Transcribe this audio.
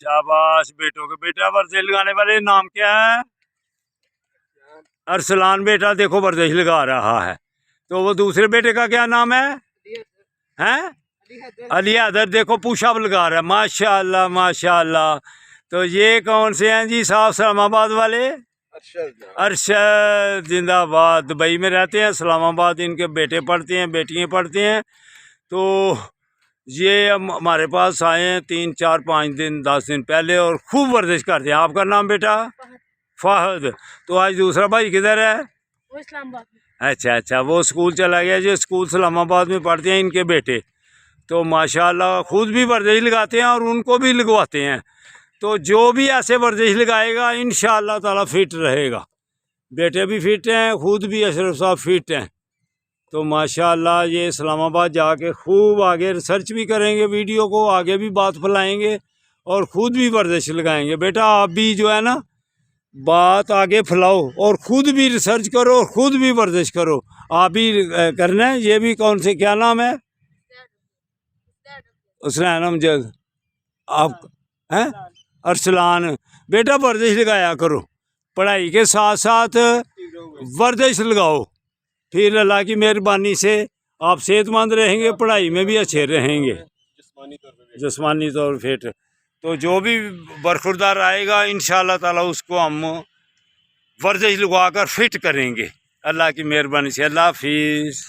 शाबाश बेटों के। बेटा वर्जिश लगाने वाले नाम क्या है? अरसलान बेटा देखो वर्जिश लगा रहा है। तो वो दूसरे बेटे का क्या नाम है? हैं? अली हैदर देखो पुशअप लगा रहा है। माशाल्लाह माशाल्लाह। तो ये कौन से हैं जी साहब? इस्लामाबाद वाले अरशद जिंदाबाद। दुबई में रहते हैं, इस्लामाबाद इनके बेटे पढ़ते हैं, बेटियां पढ़ती हैं। तो ये हमारे पास आए हैं 3 4 5 दिन 10 दिन पहले और खूब वर्जिश करते हैं। आपका नाम बेटा? फाहद। तो आज दूसरा भाई किधर है? वो इस्लामाबाद। अच्छा अच्छा, वो स्कूल चला गया। जो स्कूल इस्लामाबाद में पढ़ते हैं इनके बेटे। तो माशाल्लाह खुद भी वर्जिश लगाते हैं और उनको भी लगवाते हैं। तो जो भी ऐसे वर्जिश लगाएगा इंशाअल्लाह ताला फिट रहेगा। बेटे भी फिट हैं, खुद भी अशरफ साहब फिट हैं। तो माशाल्लाह ये इस्लामाबाद जाके खूब आगे रिसर्च भी करेंगे, वीडियो को आगे भी बात फैलाएंगे और ख़ुद भी वर्जिश लगाएंगे। बेटा आप भी जो है ना बात आगे फैलाओ और ख़ुद भी रिसर्च करो और ख़ुद भी वर्जिश करो। आप भी करना है। ये भी कौन से क्या नाम है? हुसैन अमजद। आप हैं? अरसलान। बेटा वर्जिश लगाया करो, पढ़ाई के साथ साथ वर्जिश लगाओ, फिर अल्लाह की मेहरबानी से आप सेहतमंद रहेंगे, पढ़ाई में भी अच्छे रहेंगे, जिस्मानी तौर फिट। तो जो भी बरखुरदार आएगा इंशाअल्लाह ताला उसको हम वर्जिश लगवा कर फिट करेंगे अल्लाह की मेहरबानी से। अल्लाह हाफिज़।